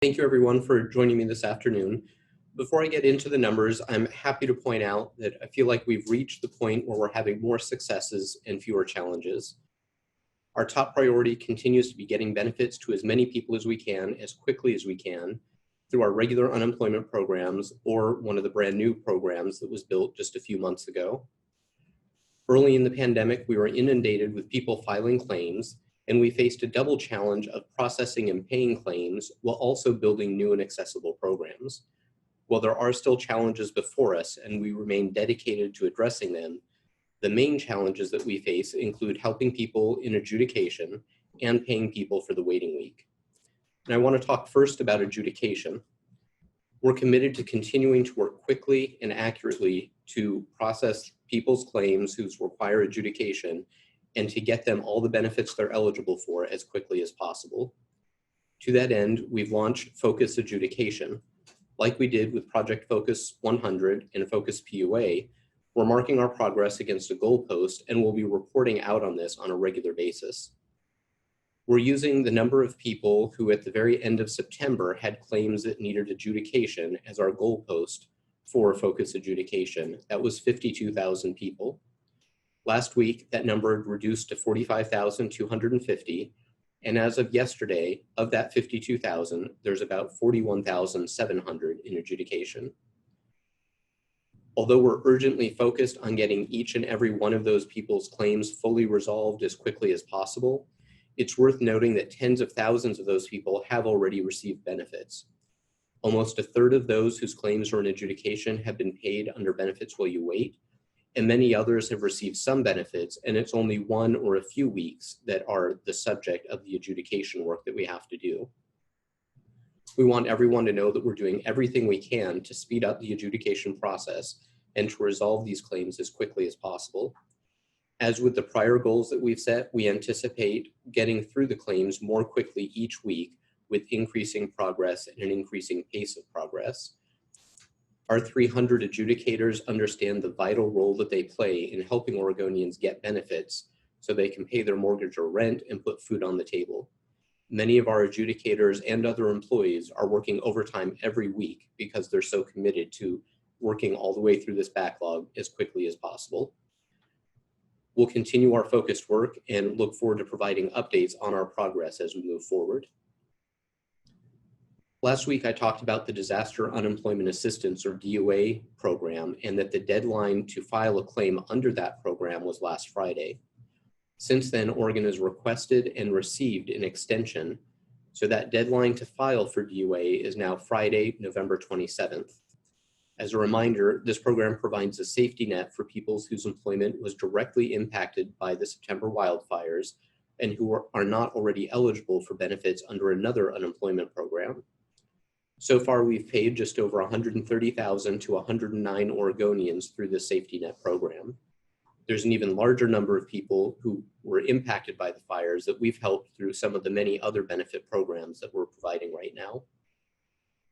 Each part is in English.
Thank you everyone for joining me this afternoon. Before I get into the numbers, I'm happy to point out that I feel like we've reached the point where we're having more successes and fewer challenges. Our top priority continues to be getting benefits to as many people as we can, as quickly as we can, through our regular unemployment programs or one of the brand new programs that was built just a few months ago. Early in the pandemic, we were inundated with people filing claims, and we faced a double challenge of processing and paying claims while also building new and accessible programs. While there are still challenges before us and we remain dedicated to addressing them, the main challenges that we face include helping people in adjudication and paying people for the waiting week. And I want to talk first about adjudication. We're committed to continuing to work quickly and accurately to process people's claims who require adjudication and to get them all the benefits they're eligible for as quickly as possible. To that end, we've launched Focus Adjudication. Like we did with Project Focus 100 and Focus PUA, we're marking our progress against a goalpost and we'll be reporting out on this on a regular basis. We're using the number of people who at the very end of September had claims that needed adjudication as our goalpost for Focus Adjudication. That was 52,000 people. Last week, that number had reduced to 45,250, and as of yesterday, of that 52,000, there's about 41,700 in adjudication. Although we're urgently focused on getting each and every one of those people's claims fully resolved as quickly as possible, it's worth noting that tens of thousands of those people have already received benefits. Almost a third of those whose claims are in adjudication have been paid under benefits while you wait, and many others have received some benefits, and it's only 1 or a few weeks that are the subject of the adjudication work that we have to do. We want everyone to know that we're doing everything we can to speed up the adjudication process and to resolve these claims as quickly as possible. As with the prior goals that we've set, we anticipate getting through the claims more quickly each week with increasing progress and an increasing pace of progress. Our 300 adjudicators understand the vital role that they play in helping Oregonians get benefits so they can pay their mortgage or rent and put food on the table. Many of our adjudicators and other employees are working overtime every week because they're so committed to working all the way through this backlog as quickly as possible. We'll continue our focused work and look forward to providing updates on our progress as we move forward. Last week, I talked about the Disaster Unemployment Assistance, or DOA, program, and that the deadline to file a claim under that program was last Friday. Since then, Oregon has requested and received an extension, so that deadline to file for DOA is now Friday, November 27th. As a reminder, this program provides a safety net for people whose employment was directly impacted by the September wildfires and who are not already eligible for benefits under another unemployment program. So far, we've paid just over 130,000 to 109 Oregonians through the safety net program. There's an even larger number of people who were impacted by the fires that we've helped through some of the many other benefit programs that we're providing right now.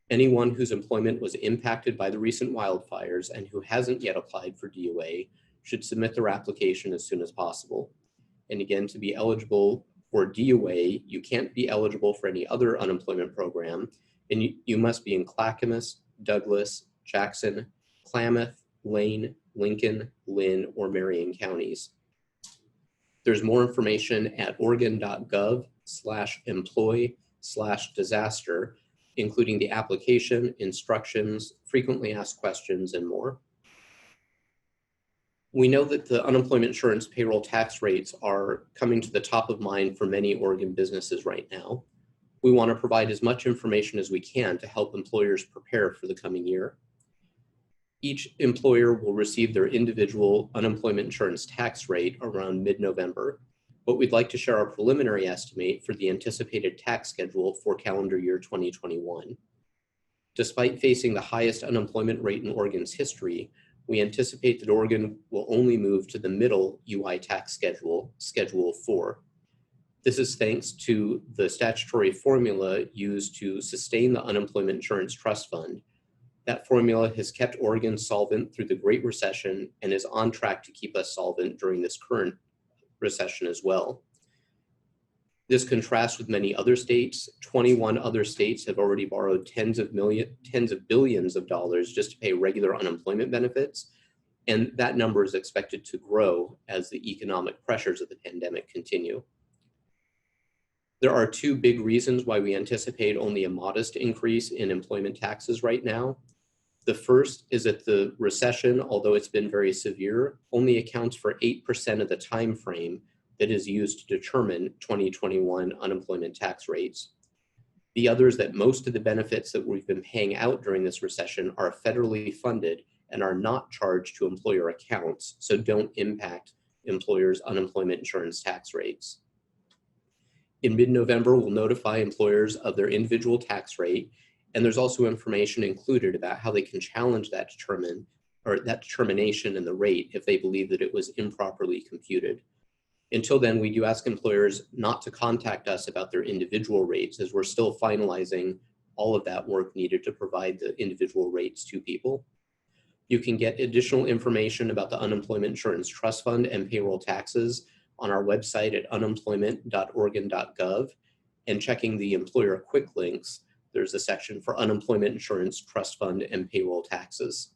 Anyone whose employment was impacted by the recent wildfires and who hasn't yet applied for DOA should submit their application as soon as possible. And again, to be eligible for DOA, you can't be eligible for any other unemployment program, and you must be in Clackamas, Douglas, Jackson, Klamath, Lane, Lincoln, Lynn, or Marion counties. There's more information at oregon.gov/employ/disaster, including the application, instructions, frequently asked questions, and more. We know that the unemployment insurance payroll tax rates are coming to the top of mind for many Oregon businesses right now. We want to provide as much information as we can to help employers prepare for the coming year. Each employer will receive their individual unemployment insurance tax rate around mid-November, but we'd like to share our preliminary estimate for the anticipated tax schedule for calendar year 2021. Despite facing the highest unemployment rate in Oregon's history, we anticipate that Oregon will only move to the middle UI tax schedule, Schedule 4. This is thanks to the statutory formula used to sustain the Unemployment Insurance Trust Fund. That formula has kept Oregon solvent through the Great Recession and is on track to keep us solvent during this current recession as well. This contrasts with many other states. 21 other states have already borrowed tens of billions of dollars just to pay regular unemployment benefits. And that number is expected to grow as the economic pressures of the pandemic continue. There are two big reasons why we anticipate only a modest increase in employment taxes right now. The first is that the recession, although it's been very severe, only accounts for 8% of the time frame that is used to determine 2021 unemployment tax rates. The other is that most of the benefits that we've been paying out during this recession are federally funded and are not charged to employer accounts, so don't impact employers' unemployment insurance tax rates. In mid-November, we'll notify employers of their individual tax rate, and there's also information included about how they can challenge that determination in the rate if they believe that it was improperly computed. Until then, we do ask employers not to contact us about their individual rates, as we're still finalizing all of that work needed to provide the individual rates to people. You can get additional information about the Unemployment Insurance Trust Fund and payroll taxes on our website at unemployment.oregon.gov, and checking the employer quick links, there's a section for unemployment insurance, trust fund, and payroll taxes.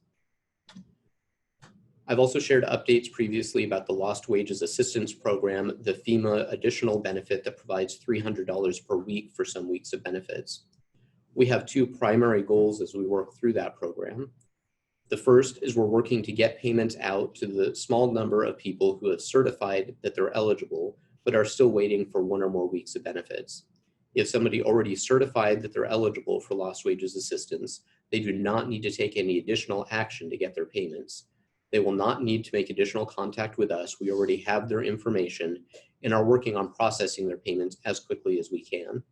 I've also shared updates previously about the Lost Wages Assistance Program, the FEMA additional benefit that provides $300 per week for some weeks of benefits. We have two primary goals as we work through that program. The first is we're working to get payments out to the small number of people who have certified that they're eligible, but are still waiting for one or more weeks of benefits. If somebody already certified that they're eligible for lost wages assistance, they do not need to take any additional action to get their payments. They will not need to make additional contact with us. We already have their information and are working on processing their payments as quickly as we can.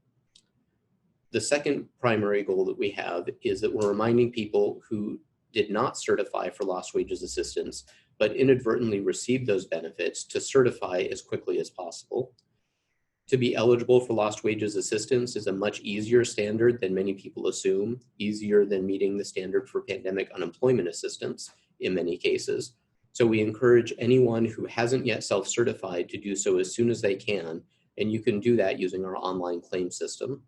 The second primary goal that we have is that we're reminding people who did not certify for lost wages assistance, but inadvertently received those benefits to certify as quickly as possible. To be eligible for lost wages assistance is a much easier standard than many people assume, easier than meeting the standard for pandemic unemployment assistance in many cases. So we encourage anyone who hasn't yet self-certified to do so as soon as they can, and you can do that using our online claim system.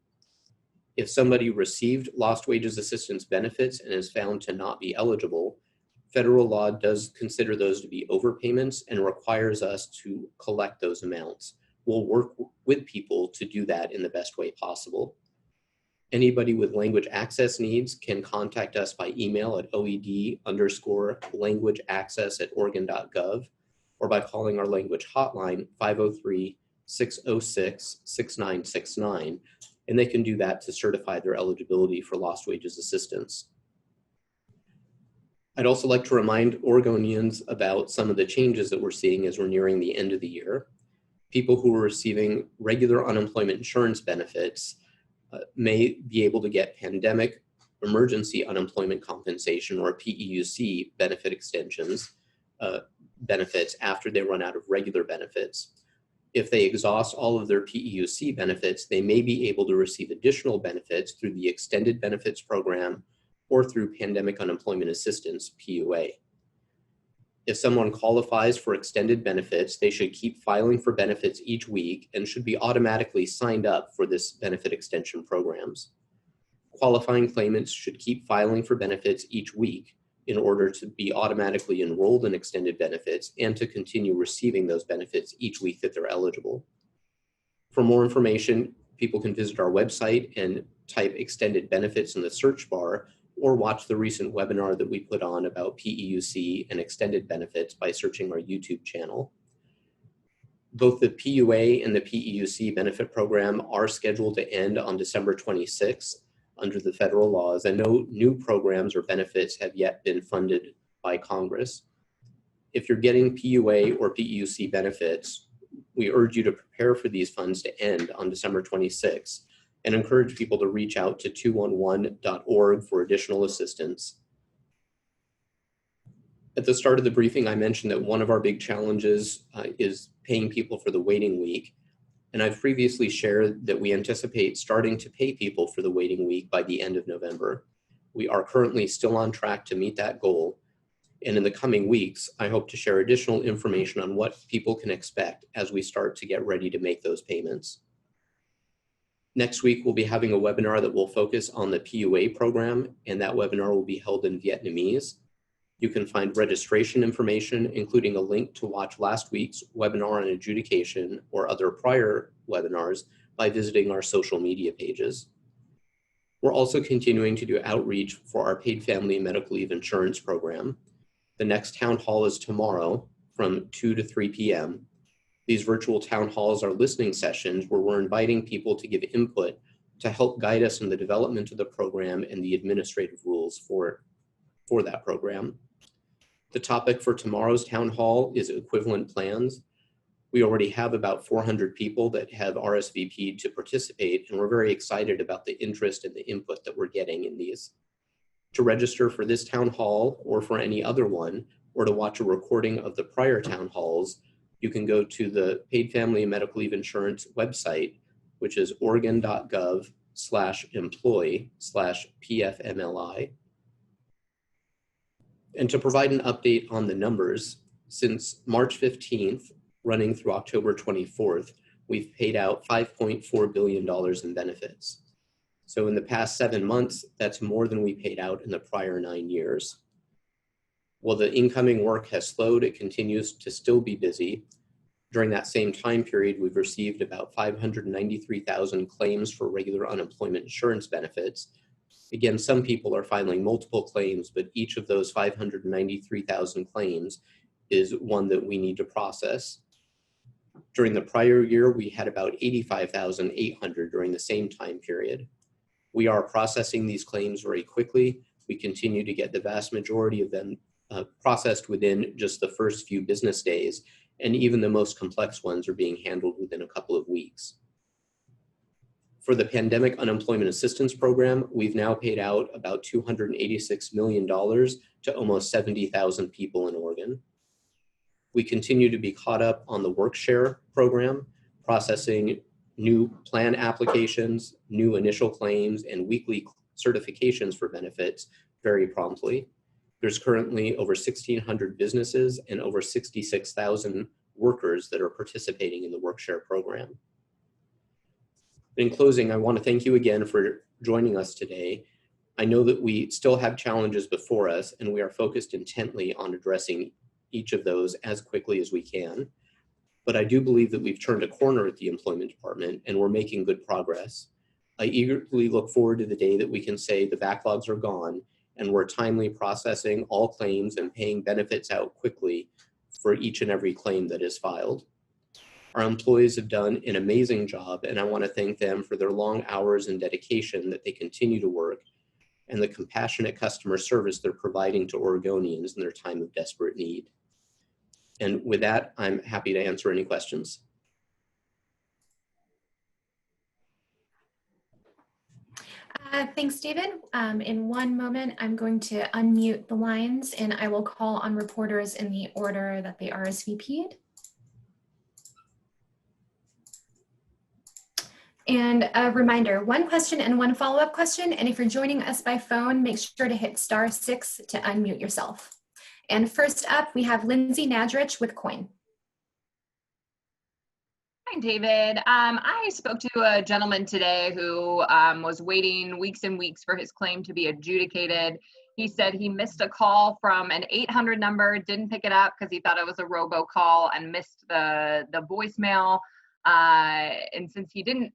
If somebody received lost wages assistance benefits and is found to not be eligible, federal law does consider those to be overpayments and requires us to collect those amounts. We'll work with people to do that in the best way possible. Anybody with language access needs can contact us by email at oed_languageaccess@oregon.gov or by calling our language hotline 503-606-6969, and they can do that to certify their eligibility for lost wages assistance. I'd also like to remind Oregonians about some of the changes that we're seeing as we're nearing the end of the year. People who are receiving regular unemployment insurance benefits may be able to get pandemic emergency unemployment compensation, or PEUC benefit extensions, benefits after they run out of regular benefits. If they exhaust all of their PEUC benefits, they may be able to receive additional benefits through the Extended Benefits Program or through Pandemic Unemployment Assistance, PUA. If someone qualifies for extended benefits, they should keep filing for benefits each week and should be automatically signed up for this benefit extension programs. Qualifying claimants should keep filing for benefits each week in order to be automatically enrolled in extended benefits and to continue receiving those benefits each week that they're eligible. For more information, people can visit our website and type extended benefits in the search bar, or watch the recent webinar that we put on about PEUC and extended benefits by searching our YouTube channel. Both the PUA and the PEUC benefit program are scheduled to end on December 26th under the federal laws, and no new programs or benefits have yet been funded by Congress. If you're getting PUA or PEUC benefits, we urge you to prepare for these funds to end on December 26th and encourage people to reach out to 211.org for additional assistance. At the start of the briefing, I mentioned that one of our big challenges is paying people for the waiting week. And I've previously shared that we anticipate starting to pay people for the waiting week by the end of November. We are currently still on track to meet that goal. And in the coming weeks, I hope to share additional information on what people can expect as we start to get ready to make those payments. Next week, we'll be having a webinar that will focus on the PUA program, and that webinar will be held in Vietnamese. You can find registration information, including a link to watch last week's webinar on adjudication or other prior webinars by visiting our social media pages. We're also continuing to do outreach for our paid family medical leave insurance program. The next town hall is tomorrow from 2 to 3 p.m. These virtual town halls are listening sessions where we're inviting people to give input to help guide us in the development of the program and the administrative rules for that program. The topic for tomorrow's town hall is equivalent plans. We already have about 400 people that have RSVP'd to participate, and we're very excited about the interest and the input that we're getting in these. To register for this town hall or for any other one, or to watch a recording of the prior town halls, you can go to the Paid Family and Medical Leave Insurance website, which is oregon.gov/employee/PFMLI. And to provide an update on the numbers, since March 15th, running through October 24th, we've paid out $5.4 billion in benefits. So in the past 7 months, that's more than we paid out in the prior 9 years. While the incoming work has slowed, it continues to still be busy. During that same time period, we've received about 593,000 claims for regular unemployment insurance benefits. Again, some people are filing multiple claims, but each of those 593,000 claims is one that we need to process. During the prior year, we had about 85,800 during the same time period. We are processing these claims very quickly. We continue to get the vast majority of them processed within just the first few business days, and even the most complex ones are being handled within a couple of weeks. For the Pandemic Unemployment Assistance Program, we've now paid out about $286 million to almost 70,000 people in Oregon. We continue to be caught up on the WorkShare program, processing new plan applications, new initial claims, and weekly certifications for benefits very promptly. There's currently over 1,600 businesses and over 66,000 workers that are participating in the WorkShare program. In closing, I want to thank you again for joining us today. I know that we still have challenges before us, and we are focused intently on addressing each of those as quickly as we can. But I do believe that we've turned a corner at the Employment Department, and we're making good progress. I eagerly look forward to the day that we can say the backlogs are gone, and we're timely processing all claims and paying benefits out quickly for each and every claim that is filed. Our employees have done an amazing job, and I want to thank them for their long hours and dedication that they continue to work, and the compassionate customer service they're providing to Oregonians in their time of desperate need. And with that, I'm happy to answer any questions. Thanks, David. In one moment, I'm going to unmute the lines and I will call on reporters in the order that they RSVP'd. And a reminder, one question and one follow-up question. And if you're joining us by phone, make sure to hit *6 to unmute yourself. And first up, we have Lindsay Nadrich with Coin. Hi, David. I spoke to a gentleman today who was waiting weeks and weeks for his claim to be adjudicated. He said he missed a call from an 800 number, didn't pick it up because he thought it was a robocall and missed the voicemail. And since he didn't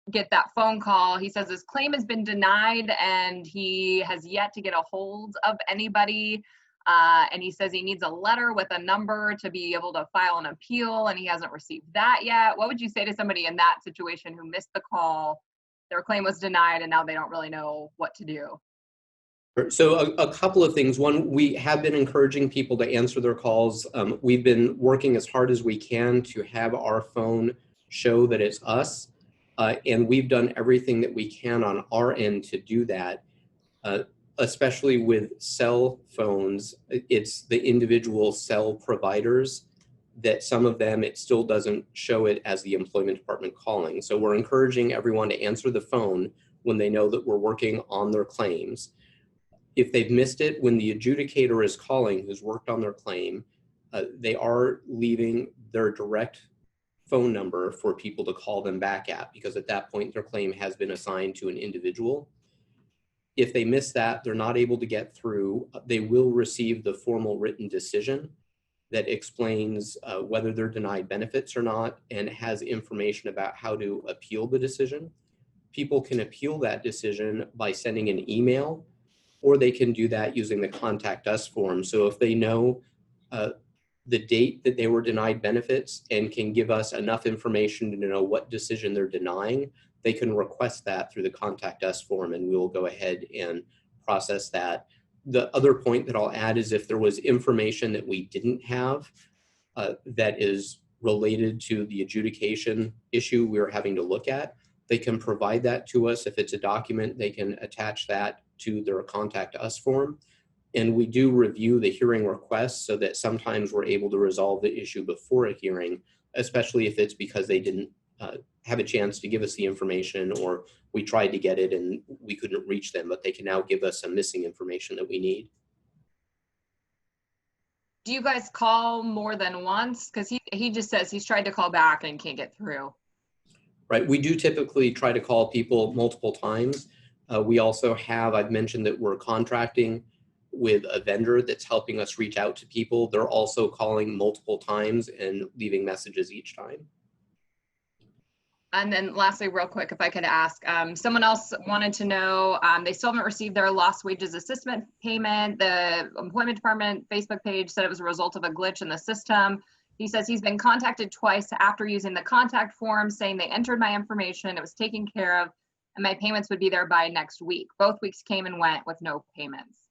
get that phone call, he says his claim has been denied and he has yet to get a hold of anybody. And he says he needs a letter with a number to be able to file an appeal, and he hasn't received that yet. What would you say to somebody in that situation who missed the call, their claim was denied, and now they don't really know what to do? So a couple of things. One, we have been encouraging people to answer their calls. We've been working as hard as we can to have our phone show that it's us. And we've done everything that we can on our end to do that. Especially with cell phones, it's the individual cell providers that some of them, it still doesn't show it as the Employment Department calling. So we're encouraging everyone to answer the phone when they know that we're working on their claims. If they've missed it, when the adjudicator is calling who's worked on their claim, they are leaving their direct phone number for people to call them back at, because at that point their claim has been assigned to an individual. If they miss that, they're not able to get through, they will receive the formal written decision that explains whether they're denied benefits or not, and has information about how to appeal the decision. People can appeal that decision by sending an email, or they can do that using the Contact Us form. So if they know the date that they were denied benefits and can give us enough information to know what decision they're denying, they can request that through the Contact Us form, and we will go ahead and process that. The other point that I'll add is if there was information that we didn't have that is related to the adjudication issue we're having to look at, they can provide that to us. If it's a document, they can attach that to their Contact Us form. And we do review the hearing requests so that sometimes we're able to resolve the issue before a hearing, especially if it's because they didn't have a chance to give us the information, or we tried to get it and we couldn't reach them, but they can now give us some missing information that we need. Do you guys call more than once? Because he just says he's tried to call back and can't get through. Right, we do typically try to call people multiple times. We also have, I've mentioned that we're contracting with a vendor that's helping us reach out to people. They're also calling multiple times and leaving messages each time. And then lastly, real quick, if I could ask, someone else wanted to know, they still haven't received their lost wages assessment payment. The employment department Facebook page said it was a result of a glitch in the system. He says he's been contacted twice after using the contact form, saying they entered my information, it was taken care of, and my payments would be there by next week. Both weeks came and went with no payments.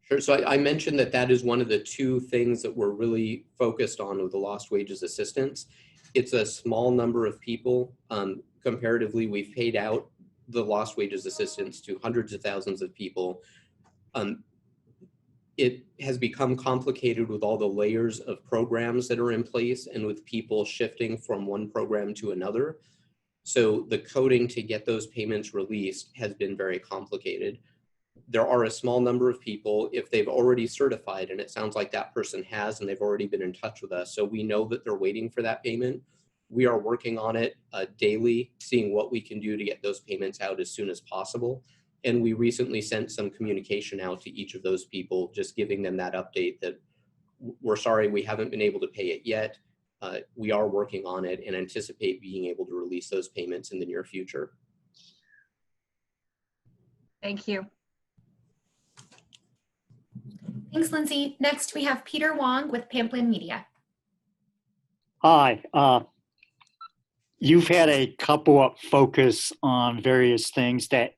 Sure, so I mentioned that that is one of the two things that we're really focused on with the lost wages assistance. It's a small number of people. Comparatively, we've paid out the lost wages assistance to hundreds of thousands of people. It has become complicated with all the layers of programs that are in place and with people shifting from one program to another. So the coding to get those payments released has been very complicated. There are a small number of people, if they've already certified, and it sounds like that person has, and they've already been in touch with us, so we know that they're waiting for that payment. We are working on it daily, seeing what we can do to get those payments out as soon as possible. And we recently sent some communication out to each of those people, just giving them that update that we're sorry we haven't been able to pay it yet. We are working on it and anticipate being able to release those payments in the near future. Thank you. Thanks, Lindsay. Next, we have Peter Wong with Pamplin Media. Hi. You've had a couple of focus on various things that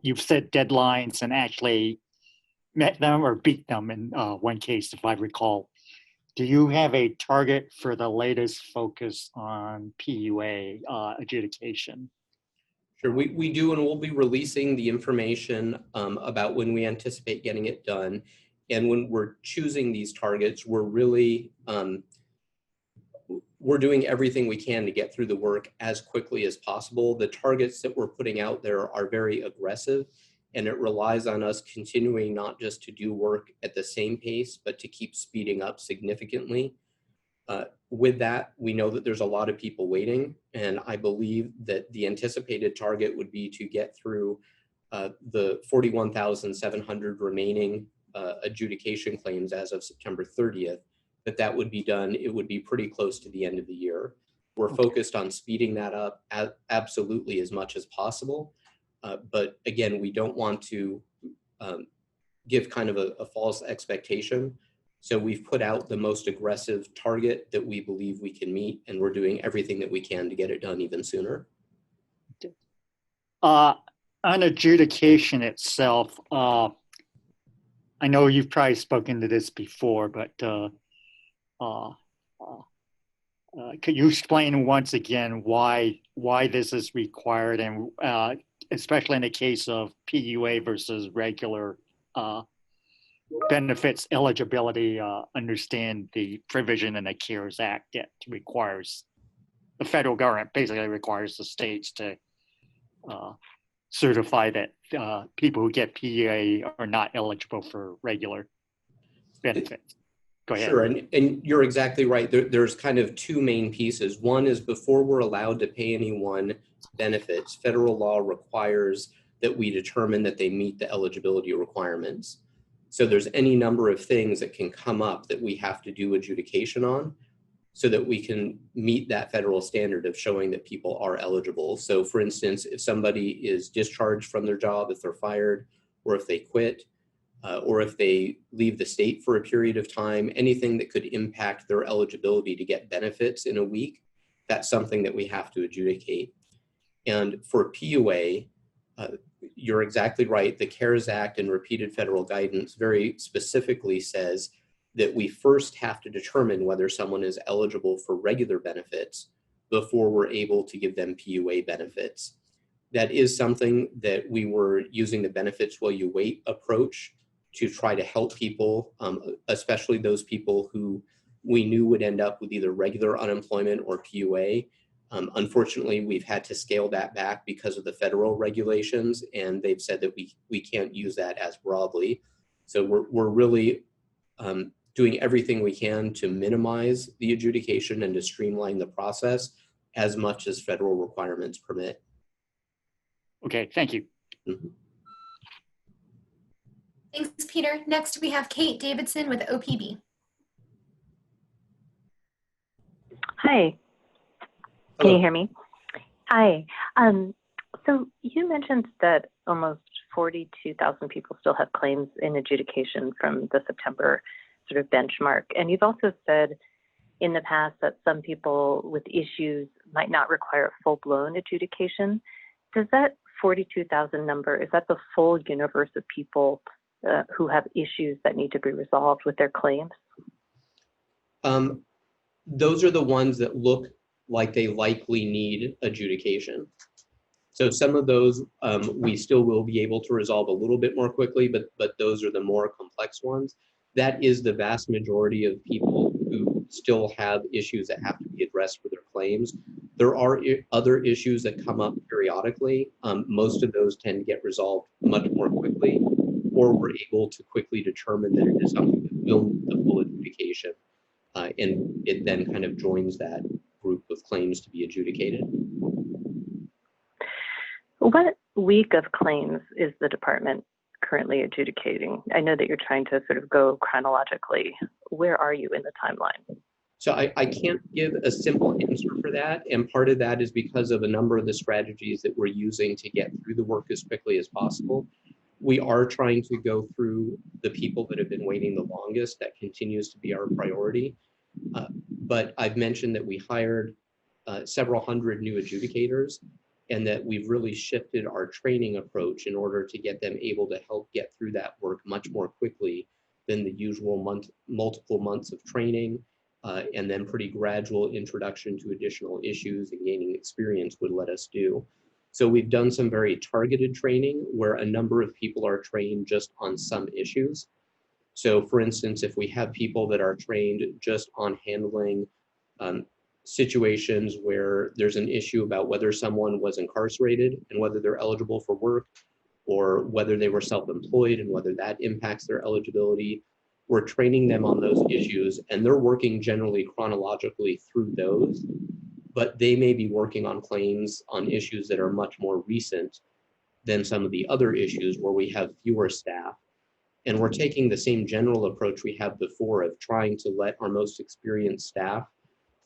you've set deadlines and actually met them or beat them in one case, if I recall. Do you have a target for the latest focus on PUA adjudication? Sure, we do, and we'll be releasing the information about when we anticipate getting it done. And when we're choosing these targets, we're really, we're doing everything we can to get through the work as quickly as possible. The targets that we're putting out there are very aggressive, and it relies on us continuing not just to do work at the same pace, but to keep speeding up significantly. With that, we know that there's a lot of people waiting, and I believe that the anticipated target would be to get through the 41,700 remaining adjudication claims as of September 30th, that would be done. It would be pretty close to the end of the year. We're focused on speeding that up absolutely as much as possible. But again, we don't want to give kind of a false expectation. So we've put out the most aggressive target that we believe we can meet, and we're doing everything that we can to get it done even sooner. On adjudication itself, I know you've probably spoken to this before, but could you explain once again why this is required, and especially in the case of PUA versus regular benefits eligibility? Understand the provision in the CARES Act that requires the federal government basically requires the states to certify that people who get PUA are not eligible for regular benefits. Go ahead. Sure, and you're exactly right. There's kind of two main pieces. One is before we're allowed to pay anyone benefits, federal law requires that we determine that they meet the eligibility requirements. So there's any number of things that can come up that we have to do adjudication on so that we can meet that federal standard of showing that people are eligible. So for instance, if somebody is discharged from their job, if they're fired, or if they quit, or if they leave the state for a period of time, anything that could impact their eligibility to get benefits in a week, that's something that we have to adjudicate. And for PUA, you're exactly right. The CARES Act and repeated federal guidance very specifically says that we first have to determine whether someone is eligible for regular benefits before we're able to give them PUA benefits. That is something that we were using the benefits while you wait approach to try to help people, especially those people who we knew would end up with either regular unemployment or PUA. Unfortunately, we've had to scale that back because of the federal regulations, and they've said that we can't use that as broadly. So we're really doing everything we can to minimize the adjudication and to streamline the process as much as federal requirements permit. Okay, thank you. Mm-hmm. Thanks, Peter. Next, we have Kate Davidson with OPB. Hi. Can you hear me? Hi. So you mentioned that almost 42,000 people still have claims in adjudication from the September sort of benchmark. And you've also said in the past that some people with issues might not require a full-blown adjudication. Does that 42,000 number, is that the full universe of people who have issues that need to be resolved with their claims? Those are the ones that look like they likely need adjudication. So some of those we still will be able to resolve a little bit more quickly, but those are the more complex ones. That is the vast majority of people who still have issues that have to be addressed for their claims. There are other issues that come up periodically. Most of those tend to get resolved much more quickly, or we're able to quickly determine that it is something that will need the full adjudication, and it then kind of joins that group of claims to be adjudicated. What week of claims is the department currently adjudicating? I know that you're trying to sort of go chronologically. Where are you in the timeline? So I can't give a simple answer for that. And part of that is because of a number of the strategies that we're using to get through the work as quickly as possible. We are trying to go through the people that have been waiting the longest. That continues to be our priority. But I've mentioned that we hired several hundred new adjudicators, and that we've really shifted our training approach in order to get them able to help get through that work much more quickly than the usual multiple months of training, and then pretty gradual introduction to additional issues and gaining experience would let us do. So we've done some very targeted training where a number of people are trained just on some issues. So for instance, if we have people that are trained just on handling situations where there's an issue about whether someone was incarcerated and whether they're eligible for work, or whether they were self-employed and whether that impacts their eligibility, we're training them on those issues, and they're working generally chronologically through those, but they may be working on claims on issues that are much more recent than some of the other issues where we have fewer staff. And we're taking the same general approach we had before of trying to let our most experienced staff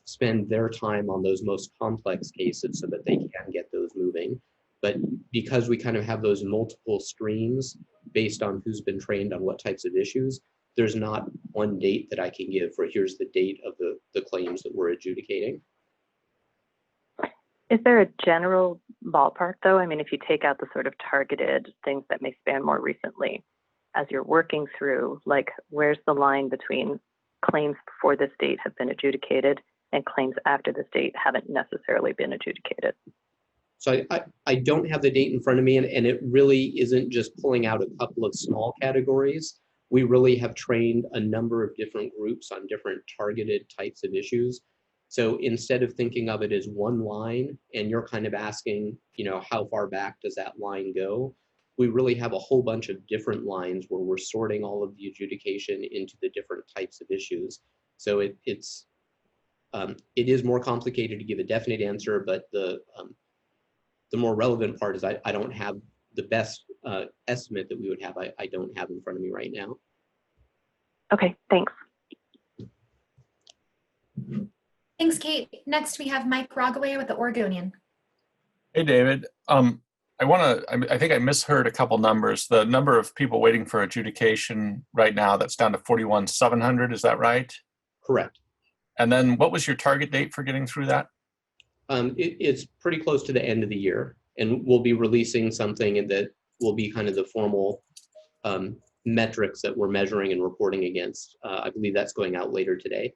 spend their time on those most complex cases so that they can get those moving. But because we kind of have those multiple streams based on who's been trained on what types of issues, there's not one date that I can give for here's the date of the claims that we're adjudicating. Is there a general ballpark though? I mean, if you take out the sort of targeted things that may span more recently, as you're working through, like where's the line between claims before this date have been adjudicated and claims after this date haven't necessarily been adjudicated? So I don't have the date in front of me, and it really isn't just pulling out a couple of small categories. We really have trained a number of different groups on different targeted types of issues. So instead of thinking of it as one line, and you're kind of asking, you know, how far back does that line go? we really have a whole bunch of different lines where we're sorting all of the adjudication into the different types of issues. So it is more complicated to give a definite answer, but the more relevant part is I don't have the best estimate that we would have. I don't have in front of me right now. Okay, thanks. Thanks, Kate. Next, we have Mike Rogaway with the Oregonian. Hey, David. I think I misheard a couple numbers. The number of people waiting for adjudication right now, that's down to 41,700. Is that right? Correct. And then what was your target date for getting through that? It's pretty close to the end of the year, and we'll be releasing something that will be kind of the formal metrics that we're measuring and reporting against. I believe that's going out later today.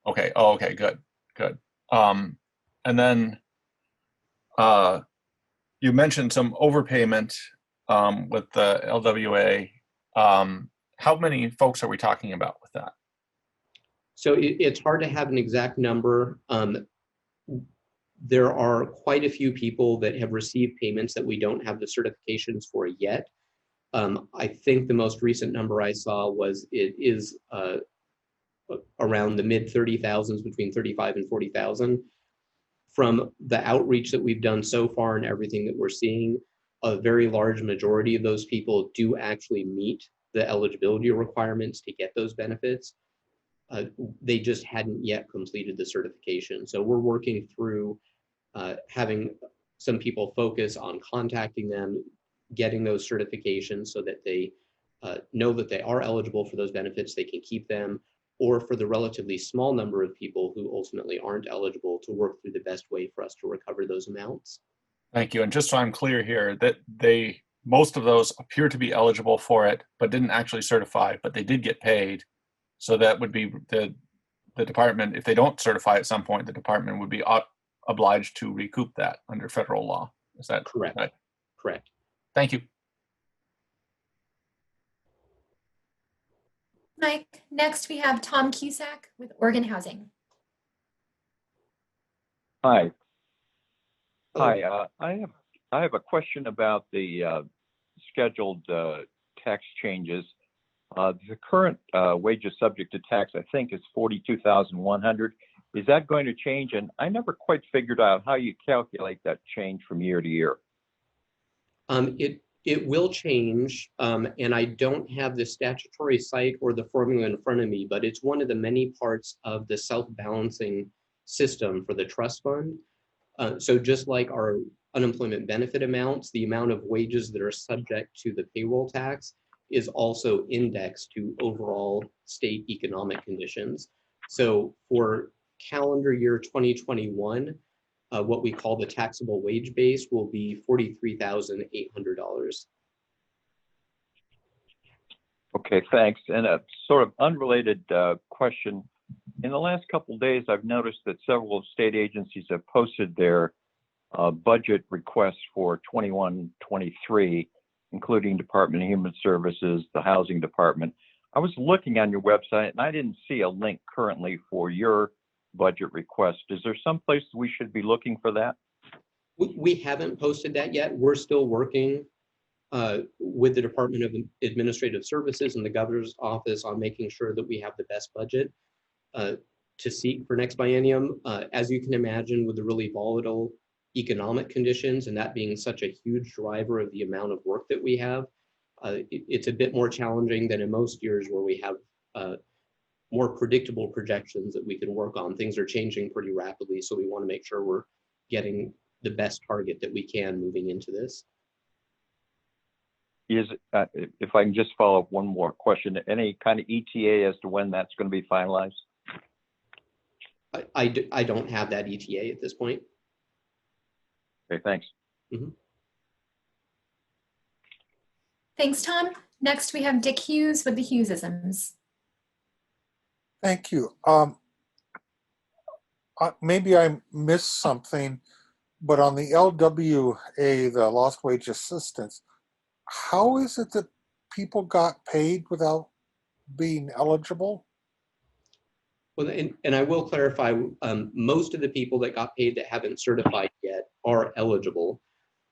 Okay. Oh, okay. Good. Good. And then you mentioned some overpayment with the LWA. How many folks are we talking about with that? So it's hard to have an exact number. There are quite a few people that have received payments that we don't have the certifications for yet. I think the most recent number I saw was it is around the mid 30,000s, between 35 and 40,000. From the outreach that we've done so far and everything that we're seeing, a very large majority of those people do actually meet the eligibility requirements to get those benefits. They just hadn't yet completed the certification. So we're working through having some people focus on contacting them, getting those certifications so that they know that they are eligible for those benefits, they can keep them, or for the relatively small number of people who ultimately aren't eligible, to work through the best way for us to recover those amounts. Thank you. And just so I'm clear here, that most of those appear to be eligible for it, but didn't actually certify, but they did get paid. So that would be the department, if they don't certify at some point, the department would be obliged to recoup that under federal law. Is that correct? Right? Correct. Thank you. Mike, next we have Tom Cusack with Oregon Housing. Hi. Hi. I have a question about the scheduled tax changes. The current wages subject to tax, I think, is 42,100. Is that going to change? And I never quite figured out how you calculate that change from year to year. It will change, and I don't have the statutory site or the formula in front of me, but it's one of the many parts of the self-balancing system for the trust fund. So just like our unemployment benefit amounts, the amount of wages that are subject to the payroll tax is also indexed to overall state economic conditions. So for calendar year 2021, what we call the taxable wage base will be $43,800. Okay, thanks. And a sort of unrelated question. In the last couple of days, I've noticed that several state agencies have posted their budget requests for 21-23, including Department of Human Services, the Housing Department. I was looking on your website and I didn't see a link currently for your budget request. Is there some place we should be looking for that? We haven't posted that yet. We're still working with the Department of Administrative Services and the Governor's Office on making sure that we have the best budget to seek for next biennium. As you can imagine, with the really volatile economic conditions and that being such a huge driver of the amount of work that we have, it's a bit more challenging than in most years where we have more predictable projections that we can work on. Things are changing pretty rapidly, so we want to make sure we're getting the best target that we can moving into this. If I can just follow up one more question, any kind of ETA as to when that's going to be finalized? I don't have that ETA at this point. Okay, thanks. Mm-hmm. Thanks, Tom. Next, we have Dick Hughes with the Hughesisms. Thank you. Maybe I missed something, but on the LWA, the lost wage assistance, how is it that people got paid without being eligible? Well, and I will clarify, most of the people that got paid that haven't certified yet are eligible.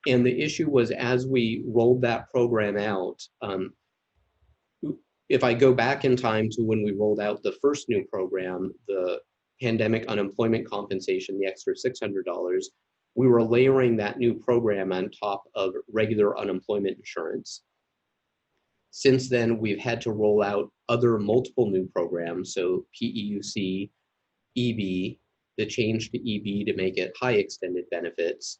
And the issue was, as we rolled that program out, if I go back in time to when we rolled out the first new program, the pandemic unemployment compensation, the extra $600, we were layering that new program on top of regular unemployment insurance. Since then, we've had to roll out other multiple new programs, so PEUC, EB, the change to EB to make it high extended benefits.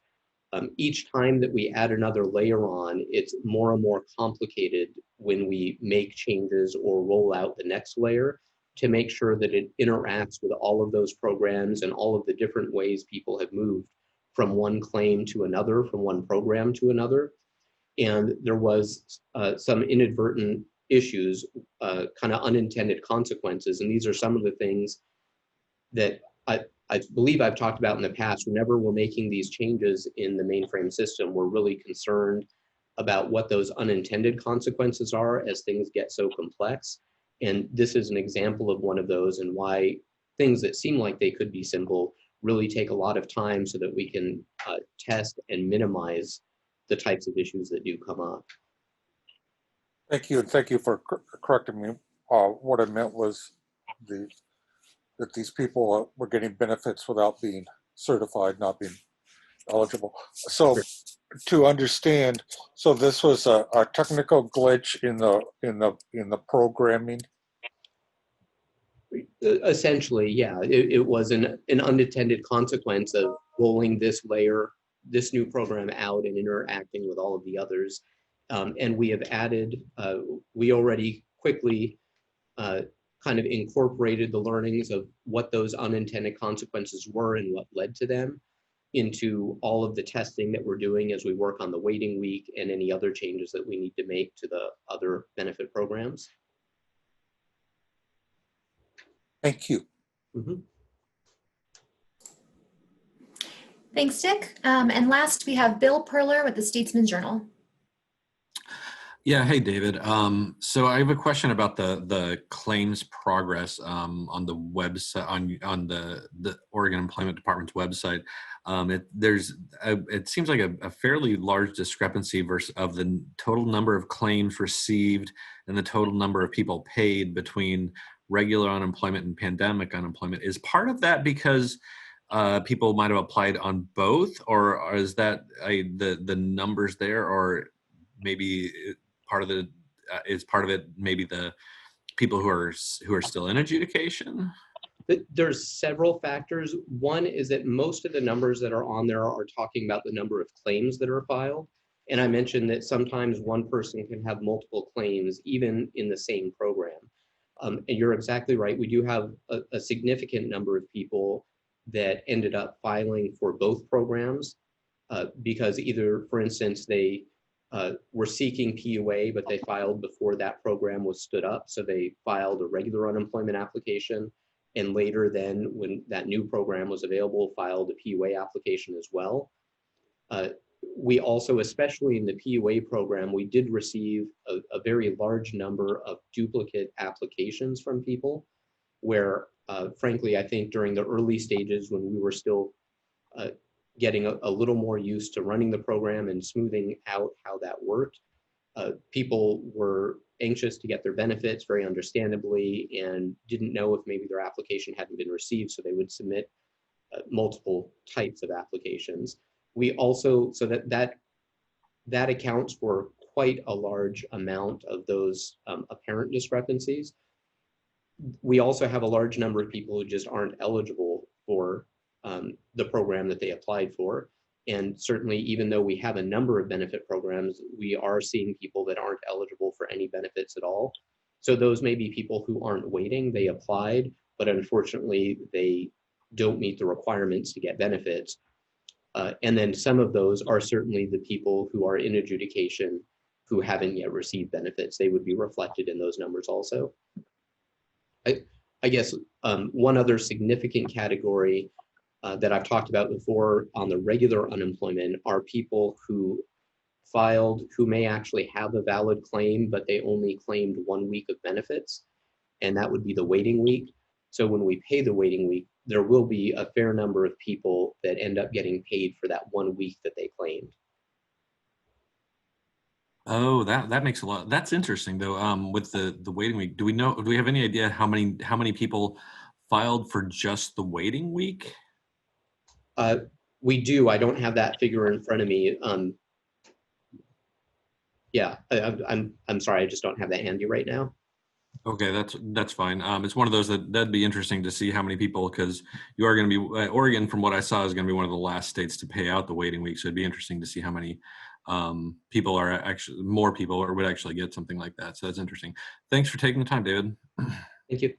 Each time that we add another layer on, it's more and more complicated when we make changes or roll out the next layer to make sure that it interacts with all of those programs and all of the different ways people have moved from one claim to another, from one program to another. And there was some inadvertent issues, kind of unintended consequences. And these are some of the things that I believe I've talked about in the past. Whenever we're making these changes in the mainframe system, we're really concerned about what those unintended consequences are as things get so complex. And this is an example of one of those, and why things that seem like they could be simple really take a lot of time so that we can test and minimize the types of issues that do come up. Thank you, and thank you for correcting me. What I meant was that these people were getting benefits without being certified, not being eligible. So to understand, so this was a technical glitch in the programming. Essentially, yeah, it was an unintended consequence of rolling this layer, this new program out and interacting with all of the others. And we have added, we already quickly kind of incorporated the learnings of what those unintended consequences were and what led to them into all of the testing that we're doing as we work on the waiting week and any other changes that we need to make to the other benefit programs. Thank you. Mm-hmm. Thanks, Dick. And last, we have Bill Perler with the Statesman Journal. Yeah, hey, David. So I have a question about the claims progress on the website, on the Oregon Employment Department's website. It seems like a fairly large discrepancy of the total number of claims received and the total number of people paid between regular unemployment and pandemic unemployment. Is part of that because people might have applied on both, or is that the numbers there, or maybe part of it maybe the people who are still in adjudication? There's several factors. One is that most of the numbers that are on there are talking about the number of claims that are filed. And I mentioned that sometimes one person can have multiple claims even in the same program. And you're exactly right. We do have a significant number of people that ended up filing for both programs because either, for instance, they were seeking PUA, but they filed before that program was stood up. So they filed a regular unemployment application. And later then, when that new program was available, filed a PUA application as well. We also, especially in the PUA program, we did receive a very large number of duplicate applications from people where, frankly, I think during the early stages when we were still getting a little more used to running the program and smoothing out how that worked, people were anxious to get their benefits, very understandably, and didn't know if maybe their application hadn't been received, so they would submit multiple types of applications. We also, so that accounts for quite a large amount of those apparent discrepancies. We also have a large number of people who just aren't eligible for the program that they applied for. And certainly, even though we have a number of benefit programs, we are seeing people that aren't eligible for any benefits at all. So those may be people who aren't waiting, they applied, but unfortunately, they don't meet the requirements to get benefits. And then some of those are certainly the people who are in adjudication who haven't yet received benefits. They would be reflected in those numbers also. I guess one other significant category that I've talked about before on the regular unemployment are people who filed, who may actually have a valid claim, but they only claimed 1 week of benefits, and that would be the waiting week. So when we pay the waiting week, there will be a fair number of people that end up getting paid for that 1 week that they claimed. Oh, that makes a lot. That's interesting though. With the waiting week, do we have any idea how many people filed for just the waiting week? We do. I don't have that figure in front of me. Yeah, I'm sorry. I just don't have that handy right now. Okay, that's fine. It's one of those that'd be interesting to see how many people, because you are going to be Oregon, from what I saw, is going to be one of the last states to pay out the waiting week. So it'd be interesting to see how many people are actually, more people or would actually get something like that. So that's interesting. Thanks for taking the time, David. Thank you.